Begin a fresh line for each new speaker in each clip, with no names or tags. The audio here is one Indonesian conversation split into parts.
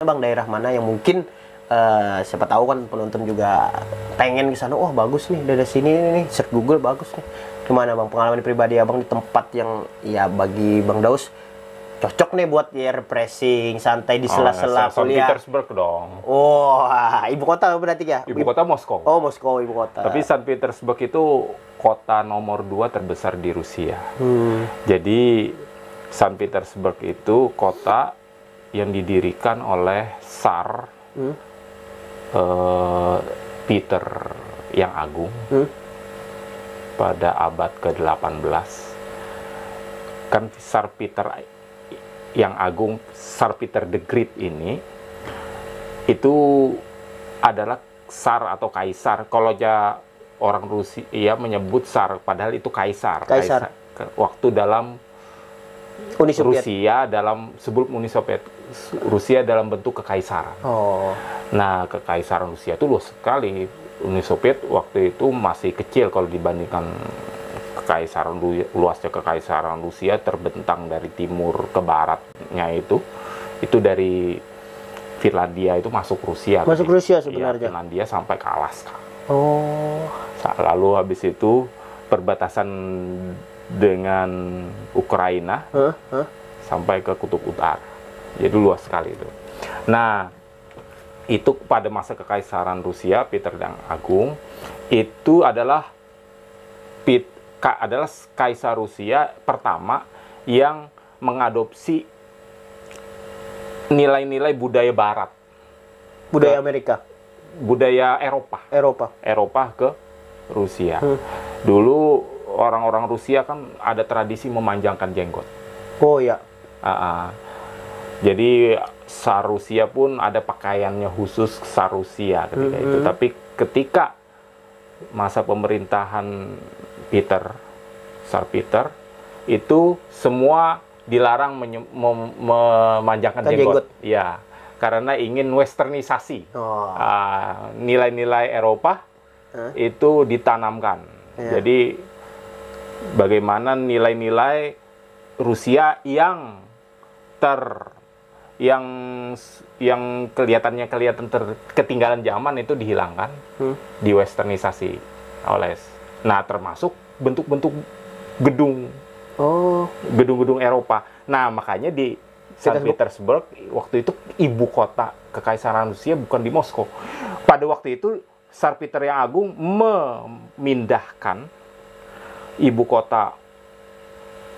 Bang, daerah mana yang mungkin siapa tahu kan penonton juga pengen ke sana. Wah, bagus nih dari sini nih, search Google bagus nih. Gimana Bang pengalaman pribadi Abang di tempat yang ya bagi Bang Daus cocok nih buat ya refreshing, santai di sela-sela
St.
kuliah.
Petersburg dong.
Oh, ibu kota berarti ya?
Ibu kota Moskow.
Oh, Moskow ibu kota.
Tapi St. Petersburg itu kota nomor 2 terbesar di Rusia. Jadi St. Petersburg itu kota yang didirikan oleh Tsar Peter yang Agung pada abad ke-18. Kan Tsar Peter yang Agung, Tsar Peter the Great ini itu adalah Tsar atau Kaisar. Kalau aja orang Rusia menyebut Tsar, padahal itu Kaisar. Waktu dalam
Uni Soviet.
Rusia sebelum Uni Soviet, Rusia dalam bentuk kekaisaran. Nah, kekaisaran Rusia itu luas sekali. Uni Soviet waktu itu masih kecil kalau dibandingkan luasnya kekaisaran Rusia, terbentang dari timur ke baratnya itu dari Finlandia itu masuk Rusia.
Masuk Rusia sebenarnya.
Ya, Finlandia sampai ke Alaska. Lalu habis itu perbatasan dengan Ukraina sampai ke Kutub Utara. Jadi luas sekali itu. Nah, itu pada masa kekaisaran Rusia, Peter yang Agung itu adalah kaisar Rusia pertama yang mengadopsi nilai-nilai budaya Barat,
budaya Amerika,
budaya Eropa ke Rusia. Dulu orang-orang Rusia kan ada tradisi memanjangkan jenggot.
Oh ya.
Jadi Tsar Rusia pun ada pakaiannya khusus Tsar Rusia ketika itu. Tapi ketika masa pemerintahan Tsar Peter itu semua dilarang memanjangkan jenggot. Ya, karena ingin westernisasi. Nilai-nilai Eropa itu ditanamkan. Jadi bagaimana nilai-nilai Rusia yang kelihatan ketinggalan zaman itu dihilangkan, diwesternisasi oleh. Nah, termasuk bentuk-bentuk gedung-gedung Eropa. Nah, makanya di St. Petersburg waktu itu ibu kota kekaisaran Rusia bukan di Moskow. Pada waktu itu Tsar Peter yang Agung memindahkan ibu kota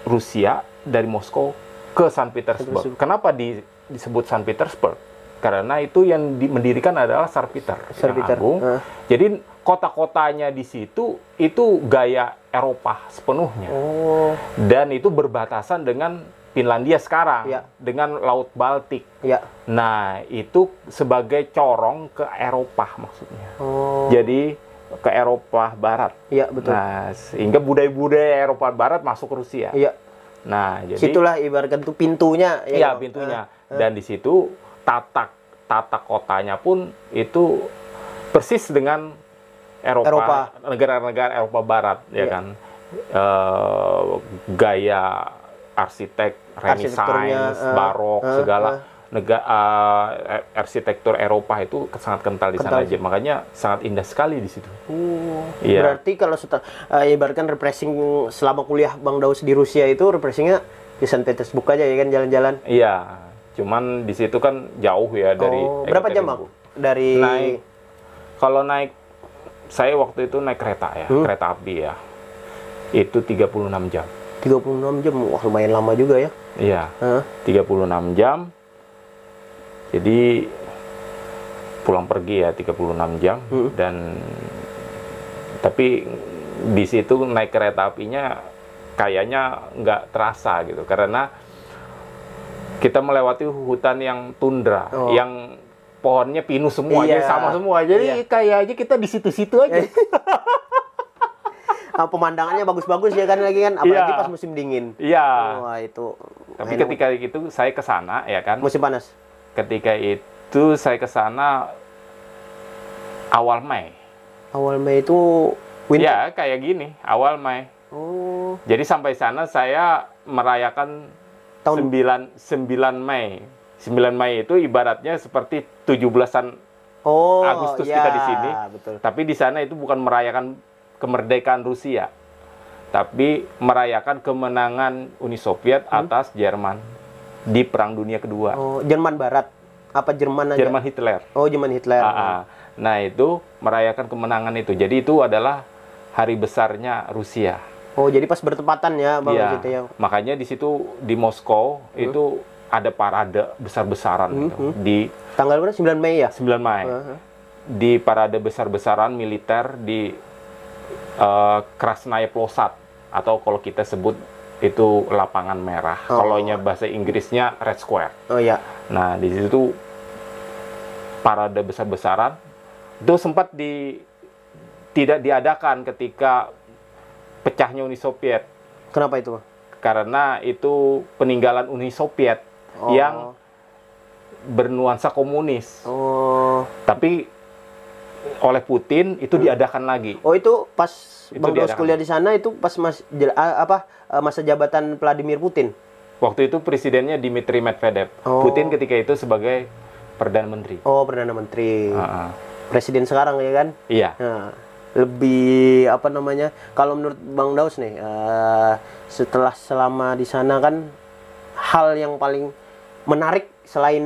Rusia dari Moskow ke St. Petersburg. Kenapa disebut St. Petersburg? Karena itu yang mendirikan adalah Tsar Peter yang Agung. Jadi kota-kotanya di situ itu gaya Eropa sepenuhnya. Dan itu berbatasan dengan Finlandia sekarang, dengan Laut Baltik. Nah, itu sebagai corong ke Eropa maksudnya. Jadi ke Eropa Barat.
Betul.
Nah, sehingga budaya-budaya Eropa Barat masuk Rusia. Nah, jadi
situlah ibaratkan itu pintunya.
Pintunya. Dan di situ tata kotanya pun itu persis dengan Eropa. Negara-negara Eropa Barat, ya kan. Gaya arsitek Renaissance, Barok, segala arsitektur Eropa itu sangat kental di sana aja. Makanya sangat indah sekali di situ.
Berarti kalau ibaratkan refreshing selama kuliah Bang Daus di Rusia itu refreshingnya di St. Petersburg aja ya kan, jalan-jalan.
Iya, cuman di situ kan jauh ya dari.
Berapa jam Bang? Dari
kalau naik, saya waktu itu naik kereta ya, kereta api ya. Itu 36 jam.
36 jam, wah lumayan lama juga ya.
Iya, 36 jam. Jadi pulang pergi ya 36 jam. Dan tapi di situ naik kereta apinya kayaknya nggak terasa gitu, karena kita melewati hutan yang tundra, yang pohonnya pinus semua, jadi sama semua. Jadi kayaknya kita di situ-situ aja.
Pemandangannya bagus-bagus ya kan, apalagi pas musim dingin. Wah, itu.
Tapi ketika itu saya ke sana ya kan.
Musim panas.
Ketika itu saya ke sana awal Mei.
Awal Mei itu winter.
Ya, kayak gini, awal Mei. Jadi sampai sana saya merayakan 9 Mei. 9 Mei itu ibaratnya seperti 17-an
Oh,
Agustus
ya,
kita di sini.
betul.
Tapi di sana itu bukan merayakan kemerdekaan Rusia, tapi merayakan kemenangan Uni Soviet atas Jerman di Perang Dunia Kedua.
Oh, Jerman Barat. Apa Jerman aja?
Jerman Hitler.
Oh, Jerman Hitler.
Nah, itu merayakan kemenangan itu. Jadi itu adalah hari besarnya Rusia.
Oh, jadi pas bertepatan ya, Bang,
Iya.
gitu ya.
Makanya di situ di Moskow itu ada parade besar-besaran gitu, di
Tanggal berapa? 9 Mei ya?
9 Mei. Di parade besar-besaran militer di Krasnaya Plosad, atau kalau kita sebut itu lapangan merah. Kalau-nya bahasa Inggrisnya Red Square.
Oh ya.
Nah, di situ parade besar-besaran itu sempat tidak diadakan ketika pecahnya Uni Soviet.
Kenapa itu, Bang?
Karena itu peninggalan Uni Soviet yang bernuansa komunis.
Oh.
Tapi oleh Putin itu diadakan lagi.
Oh, itu pas
Itu
Bang Daus
diadakan.
kuliah di sana itu pas masa jabatan Vladimir Putin.
Waktu itu presidennya Dmitry Medvedev.
Oh.
Putin ketika itu sebagai Perdana Menteri.
Oh, Perdana Menteri. Presiden sekarang ya kan?
Iya.
Nah, lebih apa namanya? Kalau menurut Bang Daus nih, setelah selama di sana kan hal yang paling menarik selain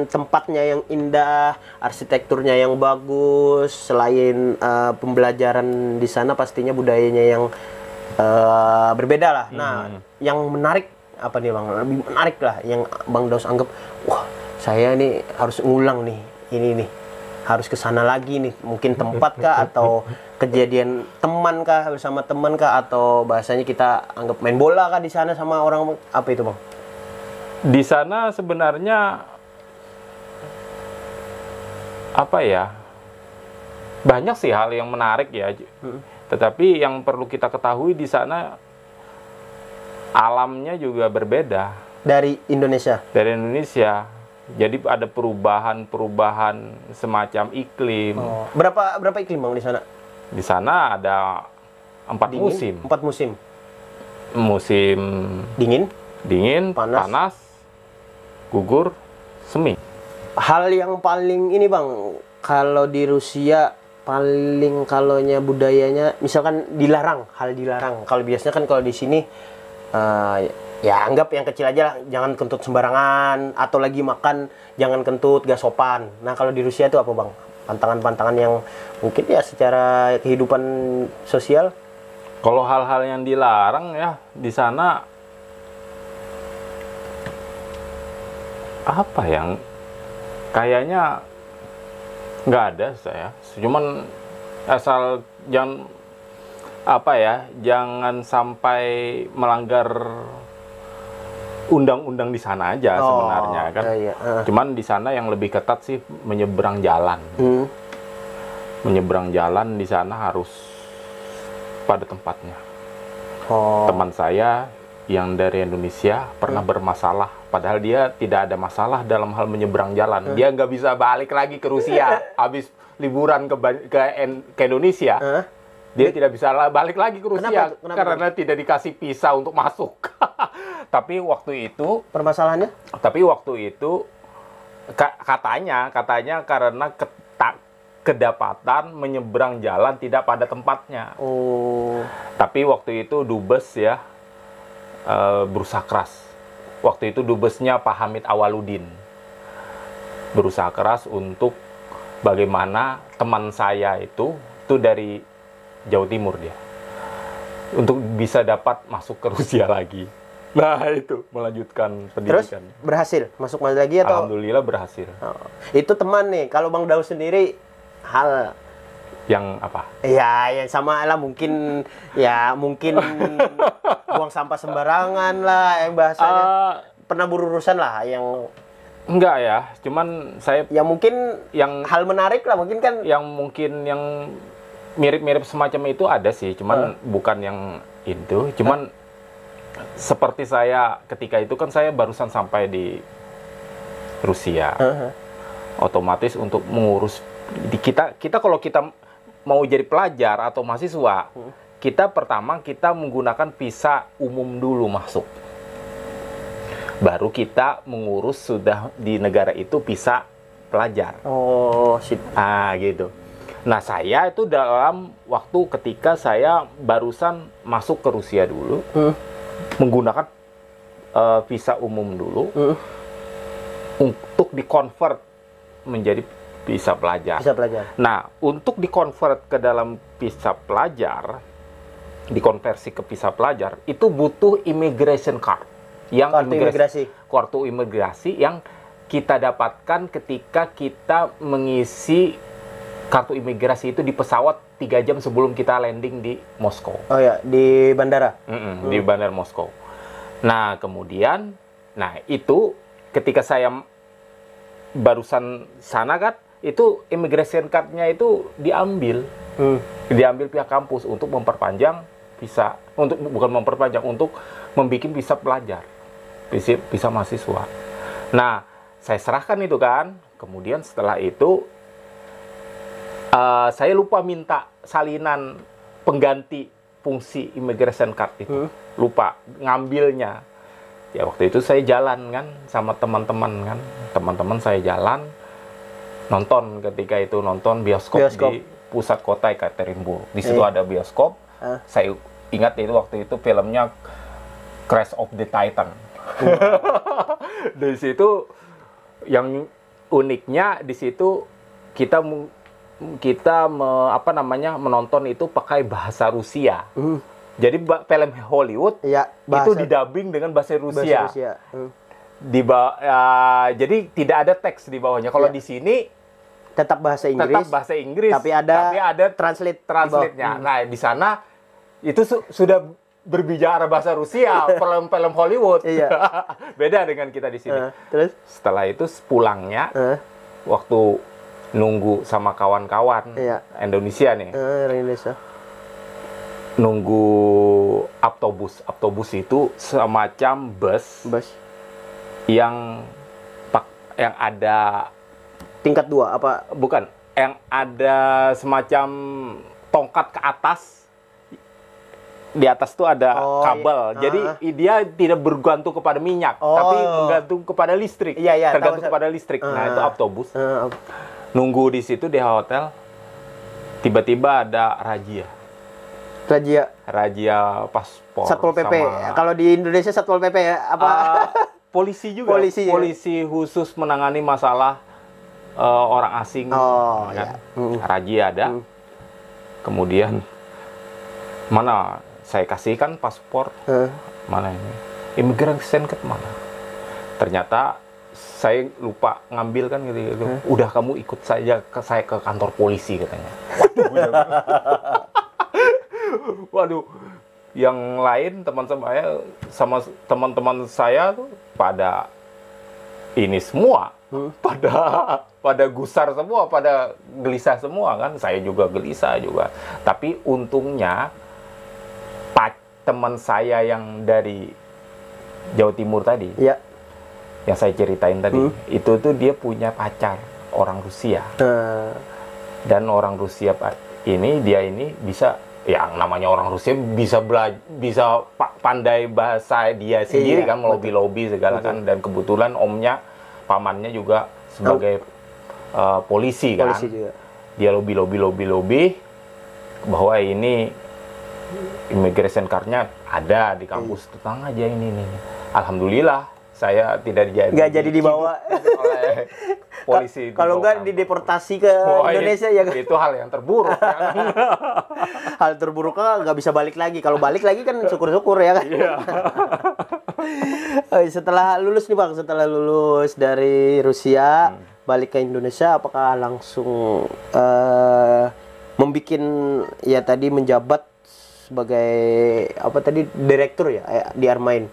tempatnya yang indah, arsitekturnya yang bagus, selain pembelajaran di sana pastinya budayanya yang berbeda lah. Nah, yang menarik apa nih, Bang? Lebih menarik lah yang Bang Daus anggap, wah, saya nih harus ngulang nih, ini nih. Harus ke sana lagi nih, mungkin tempat kah atau kejadian teman kah, bersama teman kah, atau bahasanya kita anggap main bola kah di sana sama orang, apa itu, Bang?
Di sana sebenarnya apa ya? Banyak sih hal yang menarik ya. Tetapi yang perlu kita ketahui di sana alamnya juga berbeda
Dari Indonesia.
dari Indonesia. Jadi ada perubahan semacam iklim.
Oh. Berapa iklim, Bang, di sana?
Di sana ada 4
Dingin?
musim.
4 musim.
Musim
Dingin.
dingin,
Panas.
panas, gugur, semi.
Hal yang paling ini, Bang, kalau di Rusia paling kalonya budayanya misalkan dilarang, hal dilarang. Kalau biasanya kan kalau di sini ya anggap yang kecil aja lah, jangan kentut sembarangan, atau lagi makan jangan kentut, gak sopan. Nah, kalau di Rusia itu apa, Bang? Pantangan-pantangan yang mungkin ya secara kehidupan sosial.
Kalau hal-hal yang dilarang ya di sana apa yang kayaknya nggak ada saya. Cuman asal jangan jangan sampai melanggar undang-undang di sana aja sebenarnya kan.
Iya.
Cuman di sana yang lebih ketat sih menyeberang jalan. Menyeberang jalan di sana harus pada tempatnya. Teman saya yang dari Indonesia pernah bermasalah, padahal dia tidak ada masalah dalam hal menyeberang jalan. Dia nggak bisa balik lagi ke Rusia habis liburan ke Indonesia. Dia tidak bisa balik lagi ke Rusia.
Kenapa?
Karena tidak dikasih visa untuk masuk. Tapi waktu itu
Permasalahannya?
Katanya karena kedapatan menyeberang jalan tidak pada tempatnya. Tapi waktu itu dubes ya berusaha keras. Waktu itu dubesnya Pak Hamid Awaludin berusaha keras untuk bagaimana teman saya itu dari Jawa Timur dia, untuk bisa dapat masuk ke Rusia lagi. Nah, itu melanjutkan pendidikan.
Terus berhasil masuk lagi atau?
Alhamdulillah berhasil.
Itu teman nih. Kalau Bang Daus sendiri hal
yang apa?
Ya, yang sama lah, mungkin buang sampah sembarangan lah, yang bahasanya pernah berurusan lah, yang
enggak ya, cuman saya
yang mungkin
yang
hal menarik lah mungkin kan,
yang mirip-mirip semacam itu ada sih, cuman bukan yang itu, cuman seperti saya ketika itu kan saya barusan sampai di Rusia. Otomatis untuk mengurus kita kalau kita mau jadi pelajar atau mahasiswa, kita pertama kita menggunakan visa umum dulu masuk. baru kita mengurus sudah di negara itu visa pelajar.
Oh, sip.
Gitu. Nah, saya itu dalam waktu ketika saya barusan masuk ke Rusia dulu, menggunakan visa umum dulu, untuk dikonvert menjadi visa pelajar.
Visa pelajar.
Nah, untuk dikonvert ke dalam visa pelajar, dikonversi ke visa pelajar, itu butuh immigration card. Kartu imigrasi yang kita dapatkan ketika kita mengisi kartu imigrasi itu di pesawat 3 jam sebelum kita landing di Moskow.
Oh ya, di bandara?
Di bandara Moskow. Nah, kemudian, itu ketika saya barusan sana kan, itu immigration card-nya itu diambil. Diambil pihak kampus untuk memperpanjang visa, bukan memperpanjang, untuk membuat visa pelajar, visa mahasiswa. Nah, saya serahkan itu kan, kemudian setelah itu, saya lupa minta salinan pengganti fungsi immigration card itu. Lupa ngambilnya. Ya waktu itu saya jalan kan sama teman-teman kan. Teman-teman saya jalan nonton, ketika itu nonton bioskop. Di pusat kota Ekaterinburg. Di situ ada bioskop. Saya ingat itu waktu itu filmnya Crash of the Titan. Di situ yang uniknya di situ kita menonton itu pakai bahasa Rusia. Jadi film Hollywood itu didubbing dengan bahasa Rusia. Jadi tidak ada teks di bawahnya. Kalau di sini
tetap bahasa Inggris. Tapi ada translate-nya. Nah, di sana itu sudah berbicara bahasa Rusia, film-film Hollywood. Beda dengan kita di sini. Terus
setelah itu pulangnya waktu nunggu sama kawan-kawan Indonesia nih.
Indonesia.
Nunggu autobus. Autobus itu semacam bus. Yang ada
tingkat 2 apa?
Bukan, yang ada semacam tongkat ke atas. Di atas tuh ada kabel. Jadi dia tidak bergantung kepada minyak, tapi bergantung kepada listrik. Tergantung kepada listrik. Nah, itu autobus. Nunggu di situ di hotel, tiba-tiba ada razia paspor.
Satpol PP. Kalau di Indonesia Satpol PP ya apa?
Polisi juga. Polisi khusus menangani masalah orang asing. Razia ada. Kemudian mana saya kasihkan paspor. Mana ini? Immigration card mana? Ternyata saya lupa ngambil kan gitu. Udah, kamu ikut saja saya ke kantor polisi katanya. Waduh, yang lain teman-teman saya tuh pada ini semua, pada gusar semua, pada gelisah semua kan. Saya juga gelisah juga. Tapi untungnya teman saya yang dari Jawa Timur tadi, yang saya ceritain tadi, itu tuh dia punya pacar orang Rusia. Dan orang Rusia dia ini bisa, yang namanya orang Rusia bisa pandai bahasa dia sendiri kan, melobi-lobi segala kan. Dan kebetulan pamannya juga sebagai polisi kan. Dia lobi bahwa ini immigration card-nya ada di kampus, tenang aja ini. Alhamdulillah saya tidak
jadi dibawa
oleh polisi.
Kalau nggak dideportasi ke Indonesia ya kan?
Itu hal yang terburuk.
Hal terburuknya nggak bisa balik lagi. Kalau balik lagi kan syukur-syukur ya kan. Setelah lulus nih Bang, setelah lulus dari Rusia, balik ke Indonesia, apakah langsung menjabat sebagai direktur ya di Armain?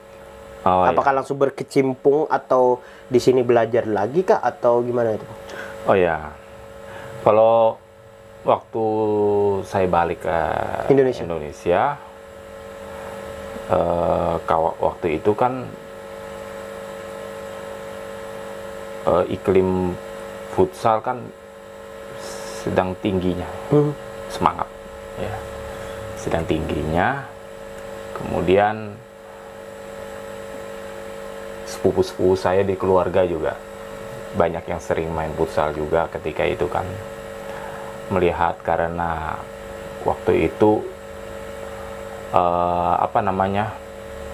Apakah langsung berkecimpung atau di sini belajar lagi kah atau gimana itu?
Oh ya, kalau waktu saya balik ke Indonesia, waktu itu kan iklim futsal kan sedang tingginya, semangat, ya, sedang tingginya. Kemudian sepupu-sepupu saya di keluarga juga banyak yang sering main futsal juga ketika itu kan, melihat karena waktu itu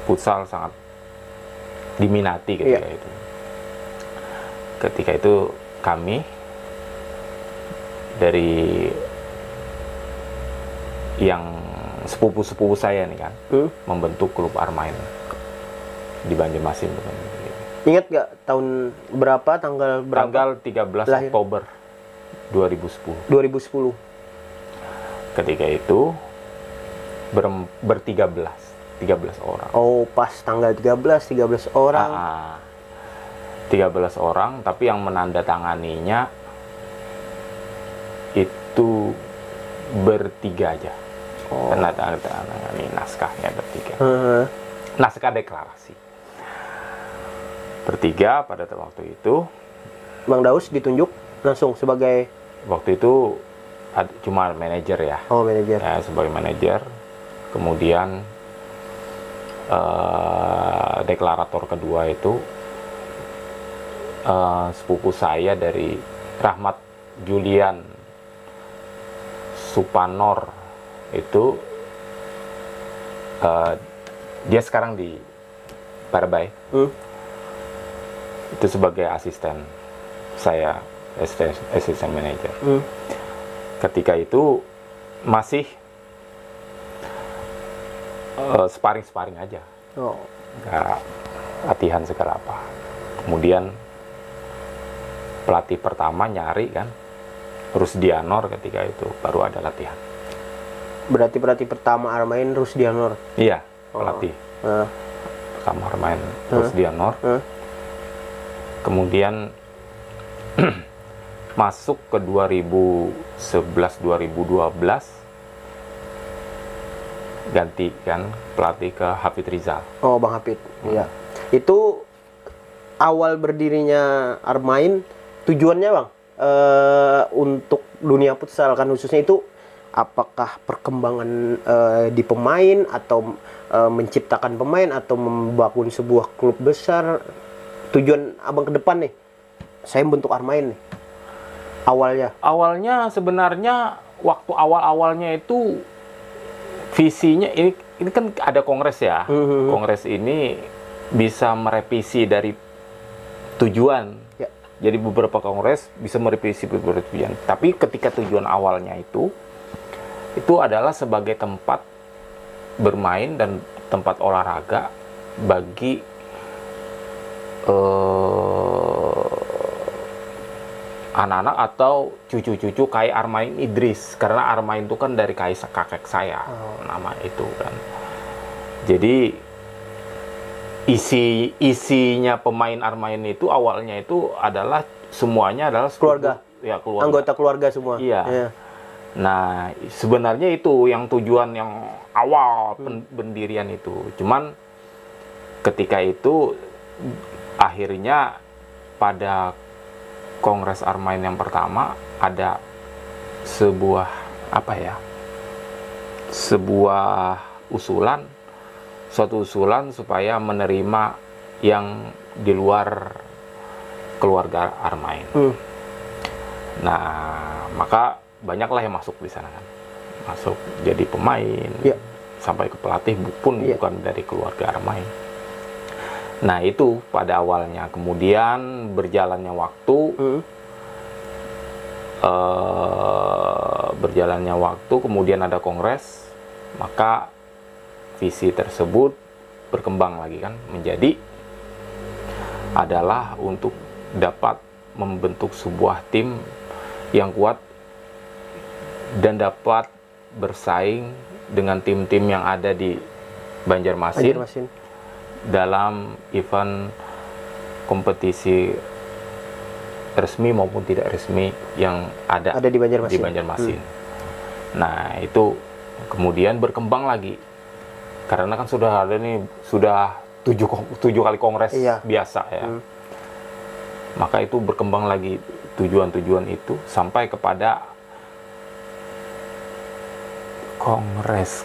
futsal sangat diminati ketika itu. Ketika itu kami dari yang sepupu-sepupu saya nih kan membentuk klub Armain di Banjarmasin.
Ingat nggak tahun berapa, tanggal berapa?
Tanggal 13
lahir?
Oktober 2010.
2010.
Ketika itu ber-13 orang.
Oh, pas tanggal 13 orang.
13 orang, tapi yang menandatanganinya itu bertiga aja. Menandatangani naskahnya bertiga. Naskah deklarasi. Bertiga pada waktu itu.
Bang Daus ditunjuk langsung sebagai,
waktu itu cuma manajer ya.
Oh, manajer.
Ya, sebagai manajer. Kemudian deklarator kedua itu sepupu saya dari Rahmat Julian Supanor itu, dia sekarang di Parabai. Itu sebagai asisten saya, asisten manajer. Ketika itu masih sparring aja, nggak latihan segala apa. Kemudian pelatih pertama nyari kan, Rusdianor, ketika itu baru ada latihan.
Berarti pelatih pertama Armain Rusdianor?
Iya, pelatih pertama Armain Rusdianor. Kemudian masuk ke 2011-2012 ganti kan pelatih ke Hafid Rizal.
Oh, Bang Hafid. Iya. Itu awal berdirinya Armain, tujuannya Bang untuk dunia futsal kan khususnya itu, apakah perkembangan di pemain atau menciptakan pemain atau membangun sebuah klub besar? Tujuan Abang ke depan nih, saya bentuk Armain nih, awalnya
sebenarnya waktu awalnya itu visinya ini kan ada kongres ya. Kongres ini bisa merevisi dari tujuan ya. Jadi beberapa kongres bisa merevisi beberapa tujuan, tapi ketika tujuan awalnya itu adalah sebagai tempat bermain dan tempat olahraga bagi anak-anak atau cucu-cucu kayak Armain Idris, karena Armain itu kan dari kakek saya, nama itu kan. Jadi isinya pemain Armain itu awalnya itu adalah semuanya adalah
keluarga,
ya keluarga,
anggota keluarga semua.
Iya. Nah, sebenarnya itu yang tujuan yang awal pendirian itu. Cuman ketika itu akhirnya pada Kongres Armain yang pertama ada sebuah suatu usulan supaya menerima yang di luar keluarga Armain. Nah, maka banyaklah yang masuk di sana kan, masuk jadi pemain, sampai ke pelatih pun bukan dari keluarga Armain. Nah, itu pada awalnya. Kemudian berjalannya waktu, kemudian ada kongres, maka visi tersebut berkembang lagi kan, menjadi adalah untuk dapat membentuk sebuah tim yang kuat dan dapat bersaing dengan tim-tim yang ada di Banjarmasin. Dalam event kompetisi resmi maupun tidak resmi yang ada di Banjarmasin. Nah, itu kemudian berkembang lagi karena kan sudah ada nih, sudah 7 kali kongres biasa ya. Maka itu berkembang lagi tujuan-tujuan itu sampai kepada kongres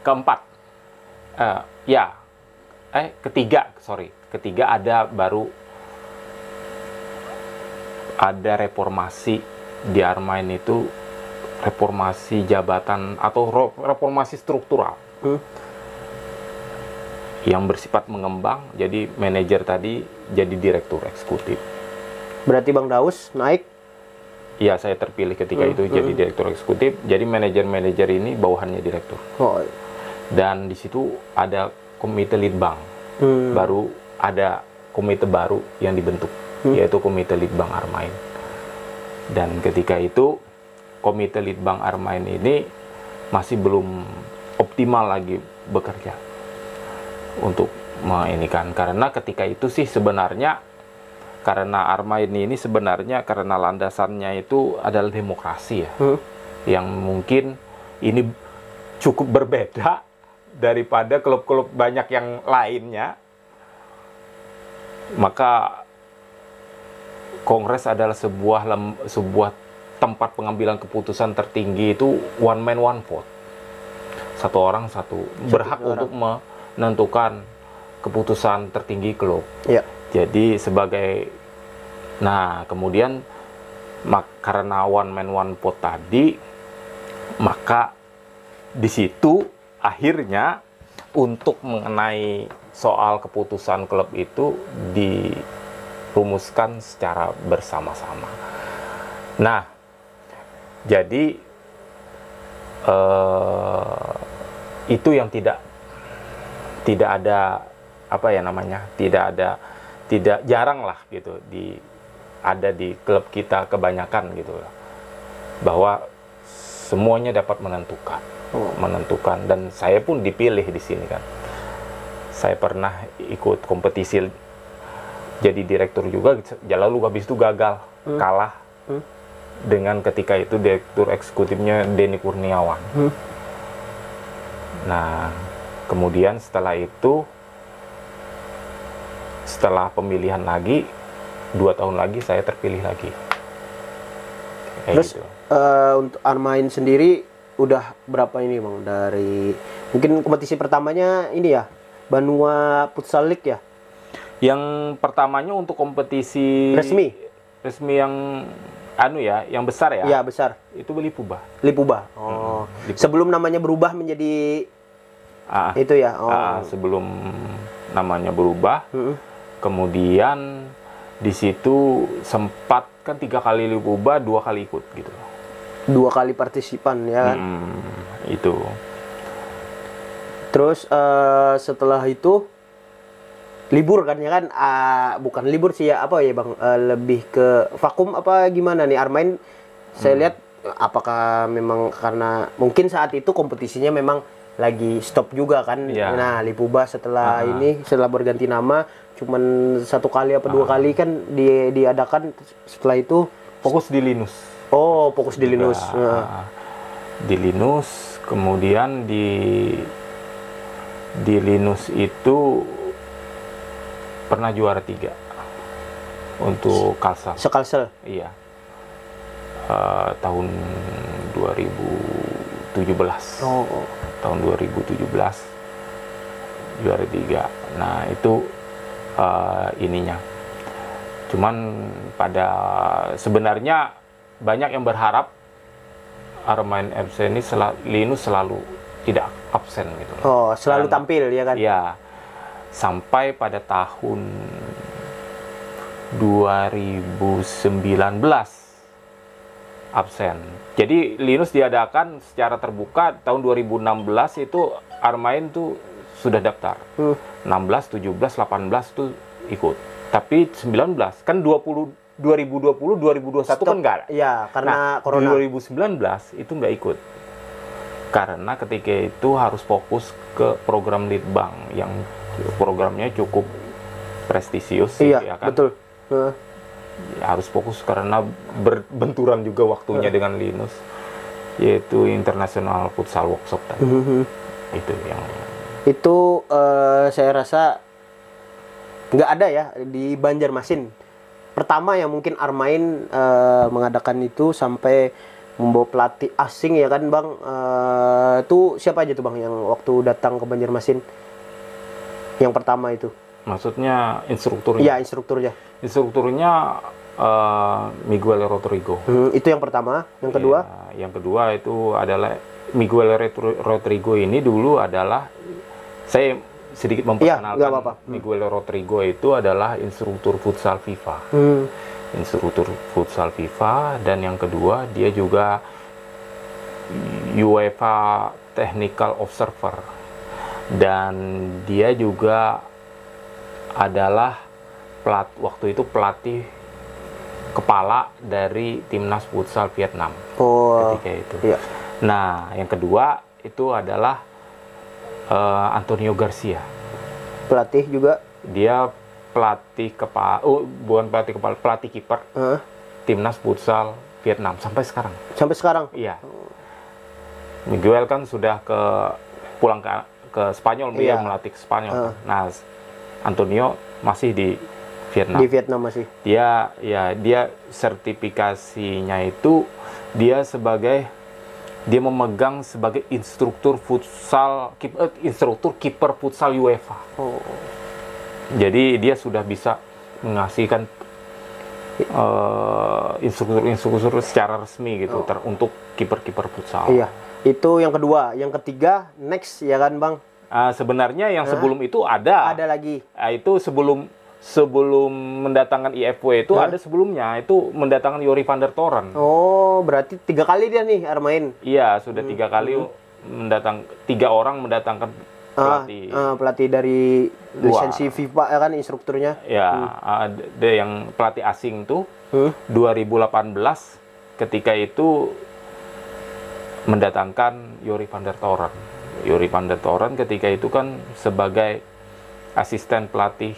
keempat. ketiga ada reformasi di Armain itu, reformasi jabatan atau reformasi struktural yang bersifat mengembang. Jadi manajer tadi jadi direktur eksekutif.
Berarti Bang Daus naik?
Ya, saya terpilih ketika itu jadi direktur eksekutif. Jadi manajer-manajer ini bawahannya direktur.
Oh.
Dan di situ ada komite litbang. Baru ada komite baru yang dibentuk, yaitu komite litbang Armain. Dan ketika itu komite litbang Armain ini masih belum optimal lagi bekerja untuk menginikan, karena ketika itu sih sebenarnya karena Armain ini sebenarnya karena landasannya itu adalah demokrasi ya, yang mungkin ini cukup berbeda daripada klub-klub banyak yang lainnya. Maka Kongres adalah sebuah tempat pengambilan keputusan tertinggi, itu one man one vote, satu orang satu berhak untuk menentukan keputusan tertinggi klub.
Ya.
Jadi kemudian karena one man one vote tadi, maka di situ akhirnya untuk mengenai soal keputusan klub itu dirumuskan secara bersama-sama. Nah, jadi itu yang tidak ada tidak jarang lah gitu ada di klub kita kebanyakan gitu, bahwa semuanya dapat menentukan, dan saya pun dipilih di sini kan. Saya pernah ikut kompetisi jadi direktur juga, lalu habis itu gagal, kalah dengan ketika itu direktur eksekutifnya Denny Kurniawan. Nah, kemudian setelah itu, setelah pemilihan lagi 2 tahun lagi saya terpilih lagi.
Terus gitu. Untuk Armain sendiri udah berapa ini Bang? Dari mungkin kompetisi pertamanya ini ya, Banua Futsal League ya?
Yang pertamanya untuk kompetisi resmi yang yang besar ya?
Iya, besar.
Itu Lipuba.
Lipuba. Oh. Lipuba. Sebelum namanya berubah menjadi itu ya?
Sebelum namanya berubah. Kemudian di situ sempat kan 3 kali Lipuba, 2 kali ikut gitu.
2 kali partisipan ya kan?
Itu.
Terus setelah itu libur kan ya kan? Bukan libur sih ya, apa ya Bang? Lebih ke vakum apa gimana nih Armain? Saya lihat apakah memang karena mungkin saat itu kompetisinya memang lagi stop juga kan?
Ya.
Nah, Lipuba setelah setelah berganti nama cuman 1 kali apa 2 kali kan diadakan. Setelah itu
fokus di Linus.
Oh, fokus di Linus.
Di Linus, kemudian di Linus itu pernah juara 3 untuk Kalsel.
Sekalsel.
Iya. Tahun 2017. Tahun 2017 juara 3. Nah, itu ininya. Cuman sebenarnya banyak yang berharap Armain FC ini Linus selalu tidak absen gitu.
Selalu tampil ya kan?
Iya. Sampai pada tahun 2019 absen. Jadi Linus diadakan secara terbuka tahun 2016, itu Armain tuh sudah daftar. 16, 17, 18 tuh ikut. Tapi 19 kan 2020, 2021 kan enggak.
Iya, karena corona.
2019 itu enggak ikut. Karena ketika itu harus fokus ke program Litbang yang programnya cukup prestisius.
Iya,
ya kan?
Betul.
Ya, harus fokus karena berbenturan juga waktunya dengan Linus, yaitu International Futsal Workshop tadi. Itu yang
saya rasa nggak ada ya di Banjarmasin. Pertama yang mungkin Armain mengadakan itu sampai membawa pelatih asing ya kan Bang. Itu siapa aja tuh Bang yang waktu datang ke Banjarmasin? Yang pertama itu.
Maksudnya instrukturnya?
Iya, instrukturnya.
Instrukturnya Miguel Rodrigo.
Itu yang pertama. Yang kedua?
Ya, yang kedua itu adalah Miguel Rodrigo ini dulu adalah, saya sedikit memperkenalkan,
nggak apa-apa.
Miguel Rodrigo itu adalah instruktur futsal FIFA. Instruktur futsal FIFA, dan yang kedua dia juga UEFA Technical Observer, dan dia juga adalah waktu itu pelatih kepala dari timnas futsal Vietnam ketika itu. Iya. Nah, yang kedua itu adalah Antonio Garcia.
Pelatih juga?
Dia pelatih kepala, bukan pelatih kepala, pelatih kiper timnas futsal Vietnam sampai sekarang.
Sampai sekarang?
Iya. Miguel kan sudah pulang ke Spanyol, dia melatih ke Spanyol. Nah, Antonio masih di Vietnam.
Di Vietnam masih.
Dia sertifikasinya itu dia memegang sebagai instruktur kiper futsal UEFA. Jadi dia sudah bisa mengasihkan instruktur secara resmi gitu untuk kiper-kiper futsal.
Iya. Itu yang kedua. Yang ketiga next ya kan, Bang?
Sebenarnya yang sebelum itu ada.
Ada lagi.
Itu sebelum mendatangkan IFW itu ada sebelumnya, itu mendatangkan Yori van der Toren.
Oh, berarti 3 kali dia nih Armain.
Iya, sudah 3 kali 3 orang mendatangkan pelatih.
Pelatih dari lisensi FIFA ya kan, instrukturnya.
Ya, ada yang pelatih asing tuh 2018 ketika itu mendatangkan Yori van der Toren. Yori van der Toren ketika itu kan sebagai asisten pelatih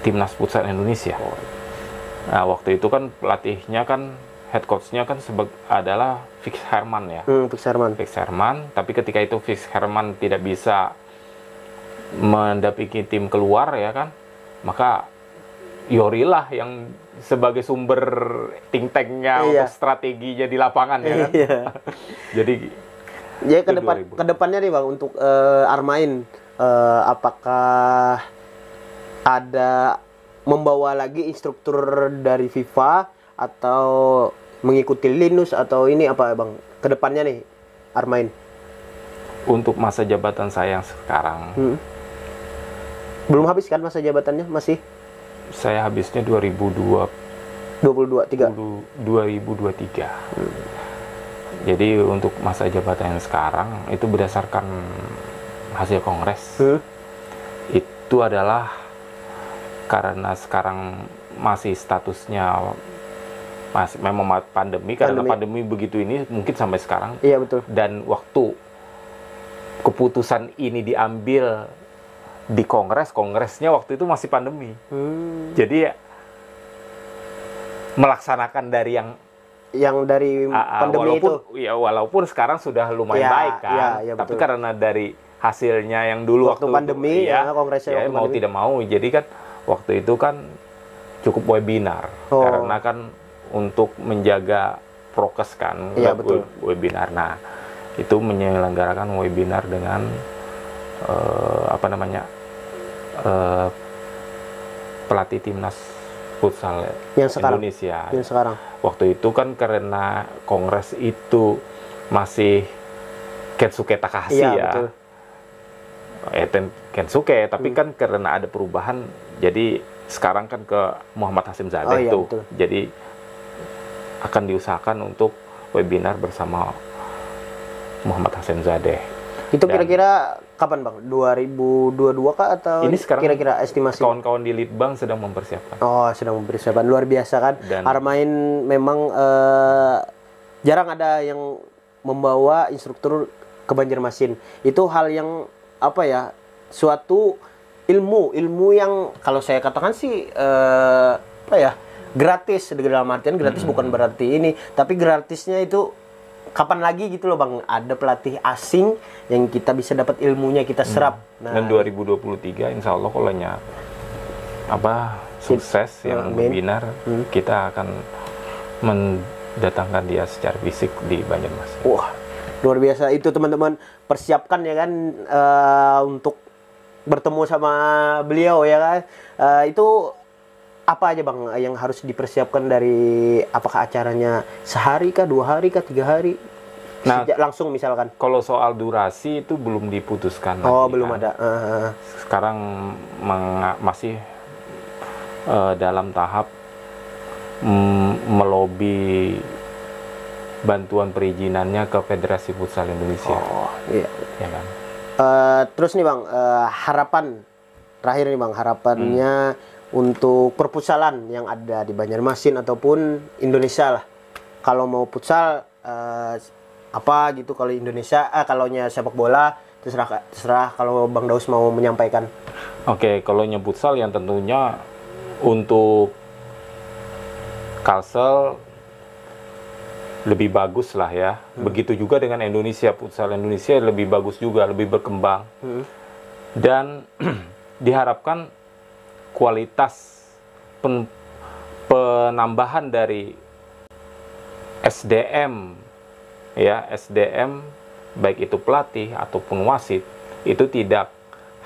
timnas futsal Indonesia. Nah, waktu itu kan pelatihnya kan, head coach-nya kan adalah Fix Herman ya. Fix Herman. Tapi ketika itu Fix Herman tidak bisa mendampingi tim keluar ya kan, maka Yori lah yang sebagai sumber think tank-nya untuk strateginya di lapangan ya kan. Jadi
kedepannya nih Bang, untuk Armain apakah ada membawa lagi instruktur dari FIFA atau mengikuti Linus atau ini apa Bang kedepannya nih Armain?
Untuk masa jabatan saya yang sekarang
belum habis kan masa jabatannya? Masih?
Saya habisnya 2023. Jadi untuk masa jabatan yang sekarang itu berdasarkan hasil kongres. Itu adalah karena sekarang masih statusnya memang pandemi, karena pandemi begitu ini mungkin sampai sekarang.
Iya betul.
Dan waktu keputusan ini diambil di kongresnya waktu itu masih pandemi. Jadi melaksanakan dari yang dari pandemi walaupun sekarang sudah lumayan baik kan. Tapi karena dari hasilnya yang dulu waktu
pandemi kongresnya
mau tidak mau, jadi kan waktu itu kan cukup webinar karena kan untuk menjaga prokes kan, webinar. Nah, itu menyelenggarakan webinar dengan pelatih timnas futsal Indonesia.
Yang sekarang.
Waktu itu kan karena kongres itu masih Kensuke Takahashi ya. Betul. Kensuke, tapi kan karena ada perubahan, jadi sekarang kan ke Muhammad Hasim Zadeh tuh.
Betul.
Jadi akan diusahakan untuk webinar bersama Muhammad Hasim Zadeh.
Itu kira-kira kapan Bang? 2022 kah atau
ini sekarang
kira-kira estimasi?
Kawan-kawan di Litbang sedang mempersiapkan.
Oh, sedang mempersiapkan. Luar biasa kan? Armain memang jarang ada yang membawa instruktur ke Banjarmasin. Itu hal yang suatu ilmu yang kalau saya katakan sih gratis. Dalam artian gratis bukan berarti ini, tapi gratisnya itu kapan lagi gitu loh Bang, ada pelatih asing yang kita bisa dapat ilmunya, kita serap.
Dan 2023 insya Allah kalau sukses yang webinar, kita akan mendatangkan dia secara fisik di Banjarmasin.
Wah, luar biasa itu teman-teman, persiapkan ya kan untuk bertemu sama beliau ya kan. Itu apa aja Bang yang harus dipersiapkan dari apakah acaranya sehari kah, 2 hari kah, 3 hari?
Nah,
Langsung misalkan.
kalau soal durasi itu belum diputuskan
Oh,
lagi,
belum
kan.
ada.
Sekarang masih dalam tahap melobi bantuan perizinannya ke Federasi Futsal Indonesia.
Oh, iya.
Ya kan?
Terus nih Bang, harapan terakhir nih Bang, harapannya untuk perputsalan yang ada di Banjarmasin ataupun Indonesia lah. Kalau mau futsal apa gitu, kalau Indonesia kalaunya sepak bola terserah kalau Bang Daus mau menyampaikan.
Oke, kalau nyebut futsal yang tentunya untuk Kalsel lebih bagus lah ya. Begitu juga dengan Indonesia, futsal Indonesia lebih bagus juga, lebih berkembang. Dan diharapkan kualitas penambahan dari SDM ya, SDM baik itu pelatih ataupun wasit itu tidak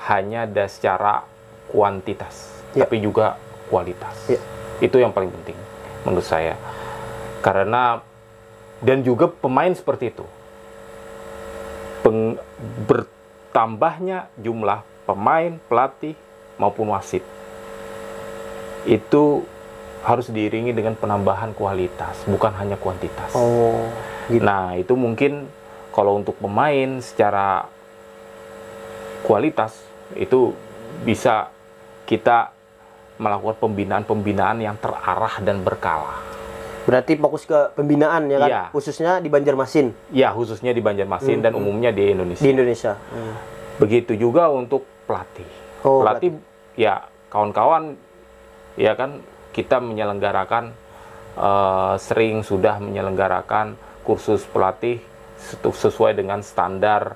hanya secara kuantitas, tapi juga kualitas. Itu yang paling penting menurut saya. Karena dan juga pemain seperti itu. Bertambahnya jumlah pemain, pelatih maupun wasit itu harus diiringi dengan penambahan kualitas, bukan hanya kuantitas.
Oh, gitu.
Nah, itu mungkin kalau untuk pemain secara kualitas itu bisa kita melakukan pembinaan-pembinaan yang terarah dan berkala.
Berarti fokus ke pembinaan ya kan,
Iya.
khususnya di Banjarmasin.
Ya, khususnya di Banjarmasin dan umumnya di Indonesia.
Di Indonesia.
Begitu juga untuk pelatih.
Oh,
Pelatih ya kawan-kawan ya kan kita menyelenggarakan sering sudah menyelenggarakan kursus pelatih sesuai dengan standar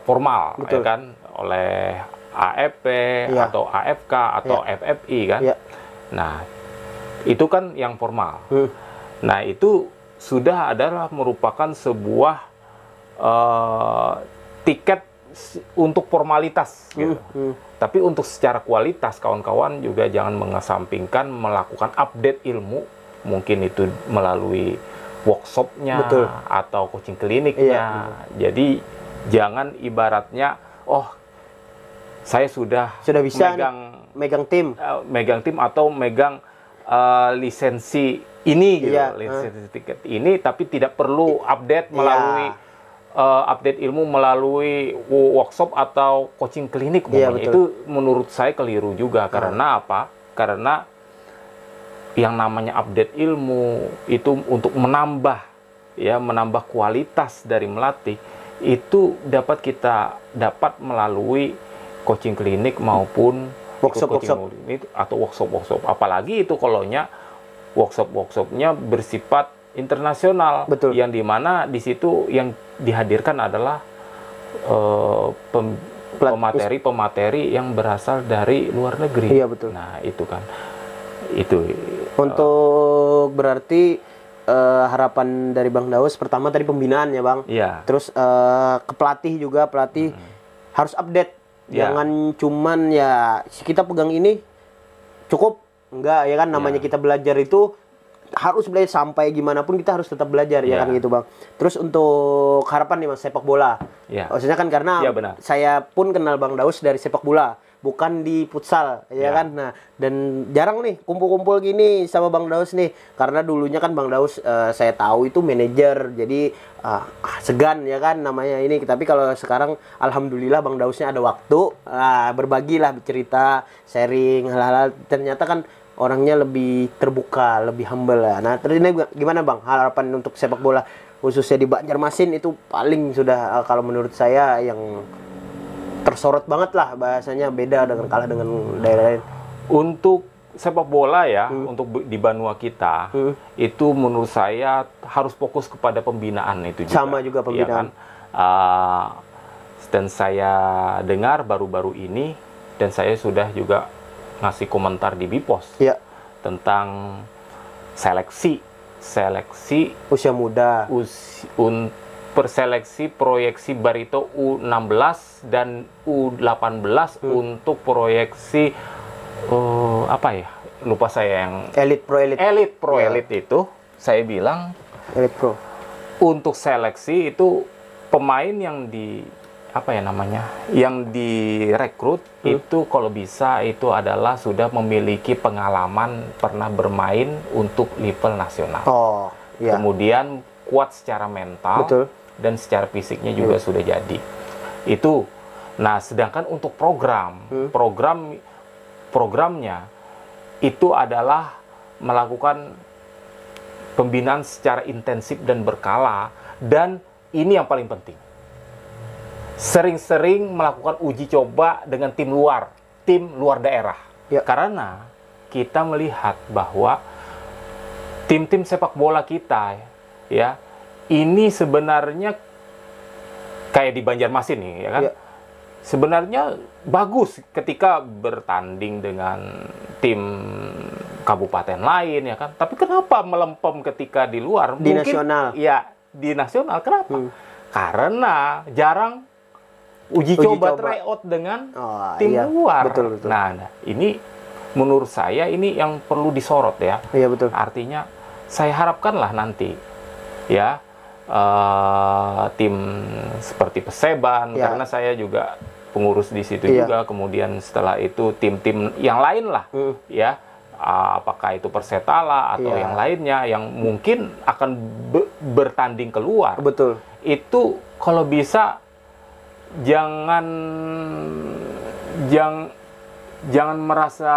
formal.
Betul.
Ya kan, oleh AFP atau AFK atau FFI kan. Nah, itu kan yang formal. Nah, itu sudah adalah merupakan sebuah tiket untuk formalitas gitu. Tapi untuk secara kualitas, kawan-kawan juga jangan mengesampingkan melakukan update ilmu, mungkin itu melalui workshopnya atau coaching kliniknya. Jadi jangan ibaratnya, oh saya sudah
bisa
megang tim atau megang lisensi ini gitu, lisensi tiket ini, tapi tidak perlu update melalui update ilmu melalui workshop atau coaching klinik. Itu menurut saya keliru juga. Karena apa? Karena yang namanya update ilmu itu untuk menambah kualitas dari melatih itu kita dapat melalui coaching klinik maupun
workshop
atau workshop. Apalagi itu kalaunya workshopnya bersifat internasional, yang dimana di situ yang dihadirkan adalah pemateri yang berasal dari luar negeri.
Iya, betul.
Nah, itu kan itu
untuk berarti harapan dari Bang Daus pertama tadi pembinaan ya Bang.
Iya.
Terus ke pelatih juga, pelatih harus update. Jangan cuman ya kita pegang ini cukup, enggak ya kan, namanya kita belajar itu harus belajar sampai gimana pun kita harus tetap belajar ya kan gitu Bang. Terus untuk harapan nih Mas sepak bola. Maksudnya kan karena saya pun kenal Bang Daus dari sepak bola, bukan di futsal ya kan. Nah, dan jarang nih kumpul-kumpul gini sama Bang Daus nih. Karena dulunya kan Bang Daus saya tahu itu manajer. Jadi segan ya kan namanya ini. Tapi kalau sekarang alhamdulillah Bang Dausnya ada waktu, berbagilah cerita, sharing hal-hal, ternyata kan orangnya lebih terbuka, lebih humble lah. Nah, terus ini gimana Bang harapan untuk sepak bola khususnya di Banjarmasin itu paling sudah kalau menurut saya yang tersorot banget lah, bahasanya beda dengan kalah dengan daerah lain.
Untuk sepak bola ya, untuk di Banua kita itu menurut saya harus fokus kepada pembinaan itu juga.
Sama juga pembinaan.
Ya kan? Dan saya dengar baru-baru ini dan saya sudah juga ngasih komentar di Bipos tentang seleksi
usia muda
perseleksi proyeksi Barito U16 dan U18 untuk proyeksi apa ya? Lupa saya yang
Elite Pro
Elite itu saya bilang
Elite Pro.
untuk seleksi itu pemain yang yang direkrut itu kalau bisa itu adalah sudah memiliki pengalaman pernah bermain untuk level nasional.
Oh, iya.
Kemudian kuat secara mental.
Betul.
Dan secara fisiknya juga sudah jadi. Itu. Nah, sedangkan untuk programnya itu adalah melakukan pembinaan secara intensif dan berkala, dan ini yang paling penting. Sering-sering melakukan uji coba dengan tim luar daerah.
Ya.
Karena kita melihat bahwa tim-tim sepak bola kita ya ini sebenarnya kayak di Banjarmasin nih ya kan.
Ya.
Sebenarnya bagus ketika bertanding dengan tim kabupaten lain ya kan. Tapi kenapa melempem ketika di luar?
Di nasional.
Ya, di nasional. Kenapa? Karena jarang uji coba tryout dengan tim luar.
Betul.
Nah, ini menurut saya ini yang perlu disorot ya.
Iya, betul.
Artinya saya harapkanlah nanti ya tim seperti Perseban, karena saya juga pengurus di situ juga. Kemudian setelah itu tim-tim yang lain lah ya, apakah itu Persetala atau yang lainnya yang mungkin akan bertanding keluar.
Betul.
Itu kalau bisa jangan merasa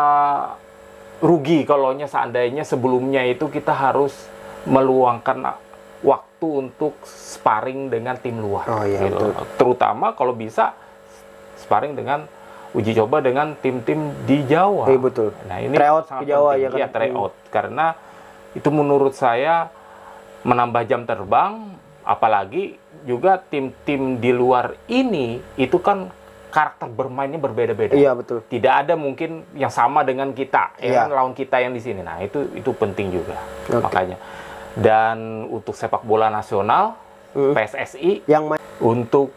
rugi kalau seandainya sebelumnya itu kita harus meluangkan waktu untuk sparring dengan tim luar. Gitu. Terutama kalau bisa sparring dengan uji coba dengan tim-tim di Jawa.
Betul.
Nah, ini
tryout
sangat
di Jawa
penting.
ya kan.
Ya, tryout. Karena itu menurut saya menambah jam terbang, apalagi juga tim-tim di luar ini itu kan karakter bermainnya berbeda-beda.
Iya, betul.
Tidak ada mungkin yang sama dengan kita, ya kan, lawan kita yang di sini. Nah, itu penting juga. Makanya. Dan untuk sepak bola nasional, PSSI untuk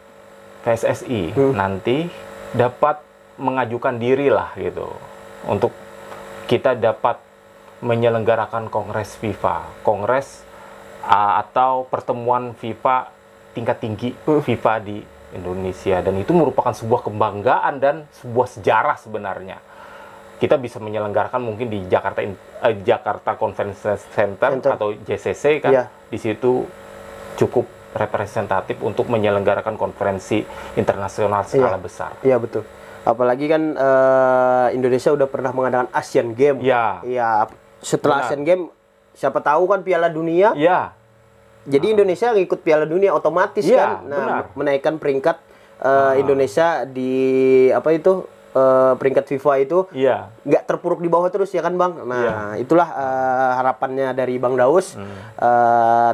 PSSI nanti dapat mengajukan diri lah gitu. Untuk kita dapat menyelenggarakan kongres FIFA, atau pertemuan FIFA tingkat tinggi FIFA di Indonesia, dan itu merupakan sebuah kebanggaan dan sebuah sejarah sebenarnya. Kita bisa menyelenggarakan mungkin di Jakarta Convention Center atau JCC kan. Di situ cukup representatif untuk menyelenggarakan konferensi internasional skala besar.
Iya, betul. Apalagi kan Indonesia udah pernah mengadakan Asian Games. Iya. Setelah Asian Games, siapa tahu kan Piala Dunia.
Iya.
Jadi Indonesia ngikut Piala Dunia otomatis kan. Nah, menaikkan peringkat Indonesia di peringkat FIFA itu nggak terpuruk di bawah terus ya kan Bang. Nah, itulah harapannya dari Bang Daus.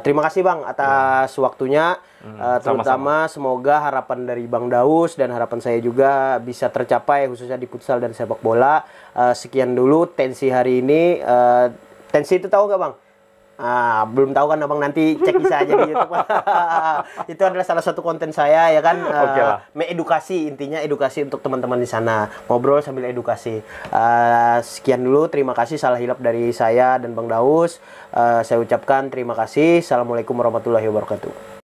Terima kasih Bang atas waktunya. Terutama semoga harapan dari Bang Daus dan harapan saya juga bisa tercapai khususnya di futsal dan sepak bola. Sekian dulu Tensi hari ini. Tensi itu tahu nggak Bang? Belum tahu kan Abang, nanti cek bisa aja di YouTube. Itu adalah salah satu konten saya ya kan. Mengedukasi, intinya edukasi untuk teman-teman di sana, ngobrol sambil edukasi. Sekian dulu, terima kasih, salah hilap dari saya dan Bang Daus. Saya ucapkan terima kasih. Assalamualaikum warahmatullahi wabarakatuh.